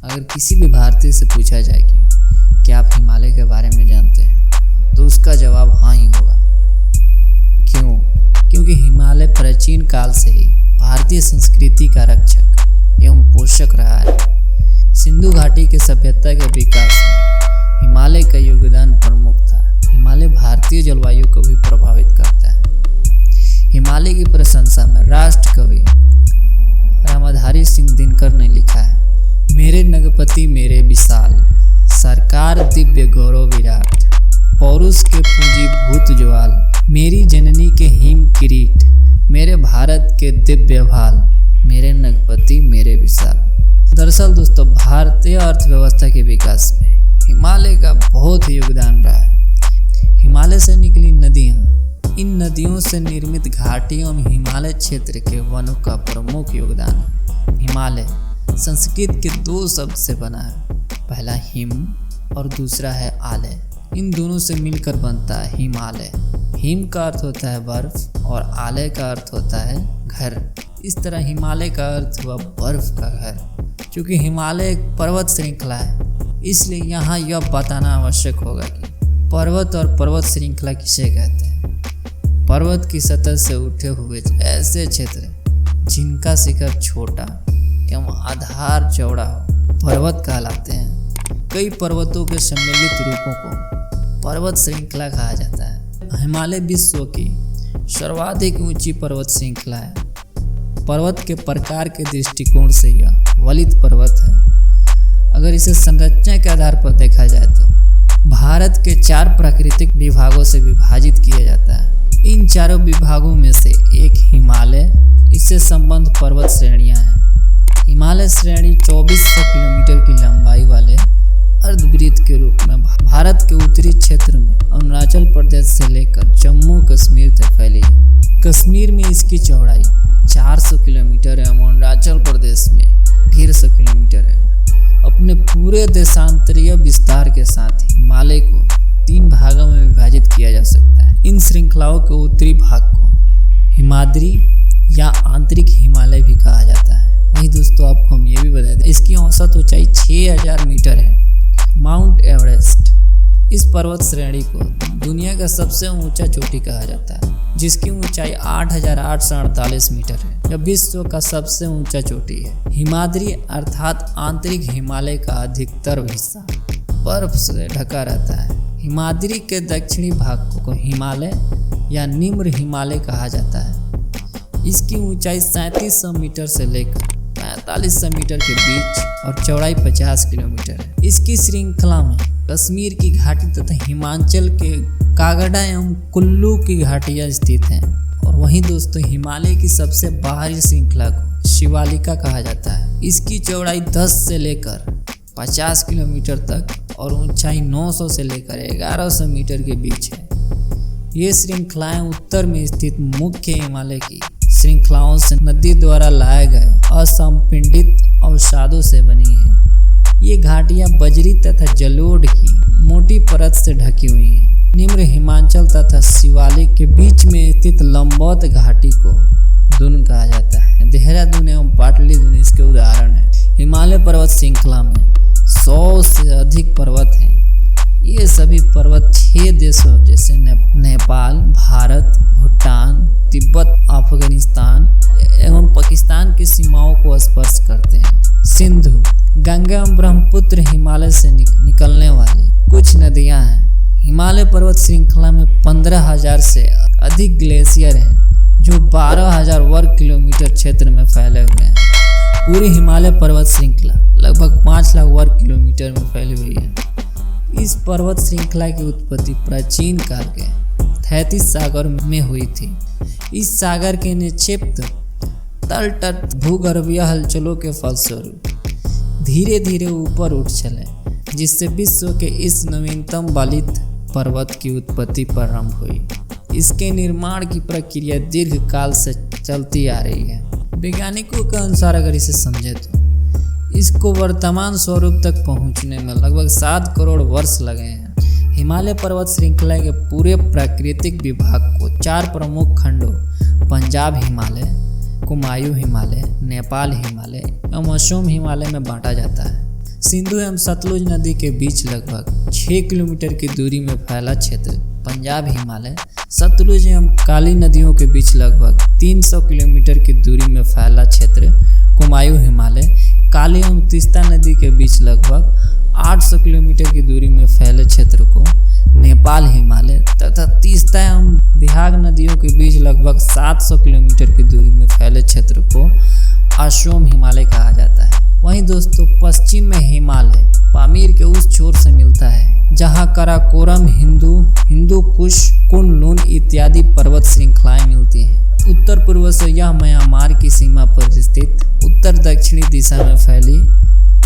अगर किसी भी भारतीय से पूछा जाए कि क्या आप हिमालय के बारे में जानते हैं तो उसका जवाब हाँ ही होगा। क्यों? क्योंकि हिमालय प्राचीन काल से ही भारतीय संस्कृति का रक्षक एवं पोषक रहा है। सिंधु घाटी के सभ्यता के विकास में हिमालय का योगदान प्रमुख था। हिमालय भारतीय जलवायु को भी प्रभावित करता है। हिमालय की प्रशंसा में राष्ट्र कवि रामधारी सिंह दिनकर ने लिखा है, मेरे नगपति मेरे विशाल, सरकार दिव्य गौरव विराट, पौरुष के पूंजी भूत ज्वाल, मेरी जननी के हिम किरीट, मेरे भारत के दिव्य भाल, मेरे नगपति मेरे विशाल। दरअसल दोस्तों, भारतीय अर्थव्यवस्था के विकास में हिमालय का बहुत योगदान रहा है। हिमालय से निकली नदियाँ, इन नदियों से निर्मित घाटियों में हिमालय क्षेत्र के वनों का प्रमुख योगदान है। हिमालय संस्कृत के दो शब्द से बना है, पहला हिम और दूसरा है आलय। इन दोनों से मिलकर बनता है हिमालय। हिम का अर्थ होता है बर्फ और आलय का अर्थ होता है घर। इस तरह हिमालय का अर्थ हुआ बर्फ का घर। क्योंकि हिमालय एक पर्वत श्रृंखला है, इसलिए यहाँ यह बताना आवश्यक होगा कि पर्वत और पर्वत श्रृंखला किसे कहते हैं। पर्वत की सतह से उठे हुए ऐसे क्षेत्र जिनका शिखर छोटा एवं आधार चौड़ा हो पर्वत कहलाते हैं। कई पर्वतों के सम्मिलित रूपों को पर्वत श्रृंखला कहा जाता है। हिमालय विश्व की सर्वाधिक ऊंची पर्वत श्रृंखला है। पर्वत के प्रकार के दृष्टिकोण से यह वलित पर्वत है। अगर इसे संरचना के आधार पर देखा जाए तो भारत के 4 प्राकृतिक विभागों से विभाजित किया जाता है। इन चारों विभागों में से एक हिमालय, इससे संबद्ध पर्वत श्रेणियां हैं। हिमालय श्रेणी 2400 किलोमीटर की लंबाई वाले अर्धवृत्त के रूप में भारत के उत्तरी क्षेत्र में अरुणाचल प्रदेश से लेकर जम्मू कश्मीर तक फैली है। कश्मीर में इसकी चौड़ाई 400 किलोमीटर है, अरुणाचल प्रदेश में 150 किलोमीटर है। अपने पूरे देशांतरीय विस्तार के साथ हिमालय को 3 भागों में विभाजित किया जा सकता है। इन श्रृंखलाओं के उत्तरी भाग को हिमाद्री या आंतरिक हिमालय भी कहा जाता है। वहीं दोस्तों, आपको हम ये भी बता दें, इसकी औसत ऊंचाई 6000 मीटर है। माउंट एवरेस्ट इस पर्वत श्रेणी को दुनिया का सबसे ऊंचा चोटी कहा जाता है, जिसकी ऊंचाई 8848 मीटर है। यह विश्व का सबसे ऊंचा चोटी है। हिमाद्री अर्थात आंतरिक हिमालय का अधिकतर हिस्सा बर्फ से ढका रहता है। हिमाद्री के दक्षिणी भाग को हिमालय या निम्न हिमालय कहा जाता है। इसकी ऊंचाई 3700 मीटर से लेकर 4500 मीटर के बीच और चौड़ाई 50 किलोमीटर है। इसकी श्रृंखला में कश्मीर की घाटी तथा हिमाचल के कागड़ा एवं कुल्लू की घाटियां स्थित हैं। और वहीं दोस्तों, हिमालय की सबसे बाहरी श्रृंखला को शिवालिका कहा जाता है। इसकी चौड़ाई 10 से लेकर 50 किलोमीटर तक और ऊंचाई 900 से लेकर 1100 मीटर के बीच है। ये श्रृंखलाएं उत्तर में स्थित मुख्य हिमालय की श्रृंखलाओं से नदी द्वारा लाए गए असंपिंडित अवसादों से बनी है। ये घाटियां बजरी तथा जलोढ़ की मोटी परत से ढकी हुई हैं। निम्न हिमाचल तथा शिवालिक के बीच में स्थित लंबवत घाटी को दून कहा जाता है। देहरादून एवं पाटलिपुत्र इसके उदाहरण है। हिमालय पर्वत श्रृंखला में 100 से अधिक पर्वत हैं। ये सभी पर्वत 6 देशों जैसे नेपाल, भारत, भूटान, तिब्बत, अफगानिस्तान एवं पाकिस्तान की सीमाओं को स्पर्श करते हैं। सिंधु, गंगा एवं ब्रह्मपुत्र हिमालय से निकलने वाली कुछ नदियां हैं। हिमालय पर्वत श्रृंखला में 15000 से अधिक ग्लेशियर हैं, जो 12000 वर्ग किलोमीटर क्षेत्र में फैले हुए हैं। पूरी हिमालय पर्वत श्रृंखला लगभग 5 लाख वर्ग किलोमीटर में फैली हुई है। इस पर्वत श्रृंखला की उत्पत्ति प्राचीन काल के तैतीस सागर में हुई थी। इस सागर के निक्षिप्त तल तट भूगर्भीय हलचलों के फलस्वरूप धीरे धीरे ऊपर उठ चले, जिससे विश्व के इस नवीनतम वलित पर्वत की उत्पत्ति प्रारंभ हुई। इसके निर्माण की प्रक्रिया दीर्घ काल से चलती आ रही है। वैज्ञानिकों के अनुसार अगर इसे समझे तो इसको वर्तमान स्वरूप तक पहुंचने में लगभग 7 करोड़ वर्ष लगे हैं। हिमालय पर्वत श्रृंखला के पूरे प्राकृतिक विभाग को 4 प्रमुख खंडों पंजाब हिमालय, कुमायूं हिमालय, नेपाल हिमालय एवं असम हिमालय में बांटा जाता है। सिंधु एवं सतलुज नदी के बीच लगभग 6 किलोमीटर की दूरी में फैला क्षेत्र पंजाब हिमालय, सतलुज एवं काली नदियों के बीच लगभग 300 किलोमीटर की दूरी में फैला क्षेत्र कुमायूं हिमालय, काली एवं तीस्ता नदी के बीच लगभग 800 किलोमीटर की दूरी में फैले क्षेत्र को नेपाल हिमालय तथा तीस्ता एवं बिहाग नदियों के बीच लगभग 700 किलोमीटर की दूरी में फैले क्षेत्र को असोम हिमालय कहा जाता है। वहीं दोस्तों पश्चिम में हिमालय पामीर के उस छोर से मिलता है जहां कराकोरम, हिंदू कुश, कुन-लुन इत्यादि पर्वत श्रृंखलाएं मिलती हैं। उत्तर पूर्व से यह म्यांमार की सीमा पर स्थित उत्तर दक्षिणी दिशा में फैली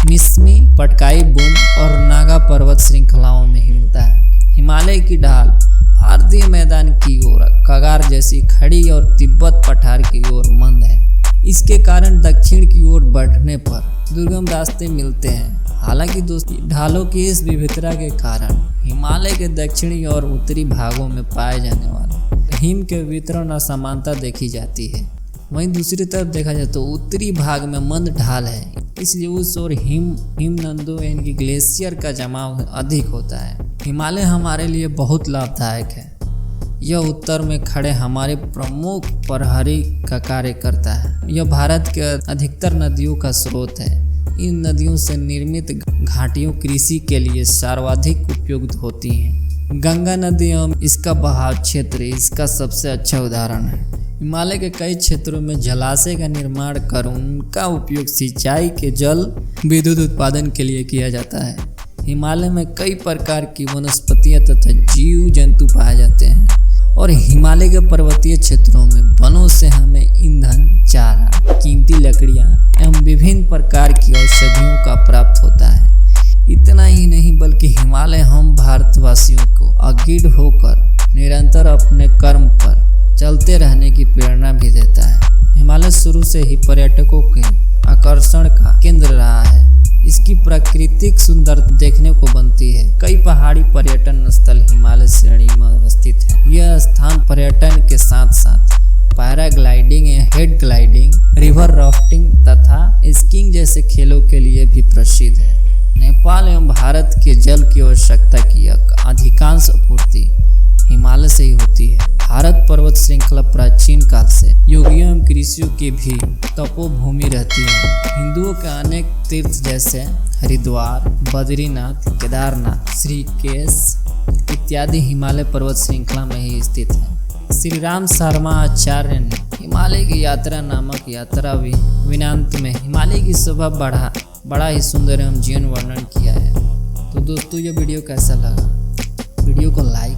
मिसमी, पटकाई बुम और नागा पर्वत श्रृंखलाओं में ही मिलता है। हिमालय की ढाल भारतीय मैदान की ओर कगार जैसी खड़ी और तिब्बत पठार की ओर मंद है। इसके कारण दक्षिण की ओर बढ़ने पर दुर्गम रास्ते मिलते हैं। हालांकि दोस्तों ढालों की इस विविधता के कारण हिमालय के दक्षिणी और उत्तरी भागों में पाए जाने वाले हिम के वितरण असमानता देखी जाती है। वहीं दूसरी तरफ देखा जाए तो उत्तरी भाग में मंद ढाल है, इसलिए उस ओर हिमनदों यानी कि ग्लेशियर का जमाव अधिक होता है। हिमालय हमारे लिए बहुत लाभदायक है। यह उत्तर में खड़े हमारे प्रमुख प्रहरी का कार्य करता है। यह भारत के अधिकतर नदियों का स्रोत है। इन नदियों से निर्मित घाटियों कृषि के लिए सर्वाधिक उपयुक्त होती हैं। गंगा नदी एवं इसका बहाव क्षेत्र इसका सबसे अच्छा उदाहरण है। हिमालय के कई क्षेत्रों में जलाशय का निर्माण कर उनका उपयोग सिंचाई के जल विद्युत उत्पादन के लिए किया जाता है। हिमालय में कई प्रकार की वनस्पतियां तथा जीव जंतु पाए जाते हैं और हिमालय के पर्वतीय क्षेत्रों में वनों से हमें ईंधन, चारा, कीमती लकड़ियां एवं विभिन्न प्रकार की औषधियों का प्राप्त होता है। इतना ही नहीं बल्कि हिमालय हम भारतवासियों को अडिग होकर निरंतर अपने कर्म पर चलते रहने की प्रेरणा भी देता है। हिमालय शुरू से ही पर्यटकों के आकर्षण का केंद्र रहा है। इसकी प्राकृतिक सुंदरता देखने को बनती है। कई पहाड़ी पर्यटन स्थल हिमालय श्रेणी में अवस्थित हैं। यह स्थान पर्यटन के साथ साथ paragliding, head gliding, river rafting तथा स्कीइंग जैसे खेलों के लिए भी प्रसिद्ध है। नेपाल एवं भारत के जल की आवश्यकता की अधिकांश आपूर्ति हिमालय से ही होती है। भारत पर्वत श्रृंखला प्राचीन काल से योगियों एवं कृषियों की भी तपोभूमि रहती है। हिंदुओं के अनेक तीर्थ जैसे हरिद्वार, बद्रीनाथ, केदारनाथ, ऋषिकेश इत्यादि हिमालय पर्वत श्रृंखला में ही स्थित है। श्री राम शर्मा आचार्य ने हिमालय की यात्रा नामक यात्रा विनांत में हिमालय की शोभा बड़ा ही सुंदर एवं जीवन वर्णन किया है। तो दोस्तों ये वीडियो कैसा लगा? वीडियो को लाइक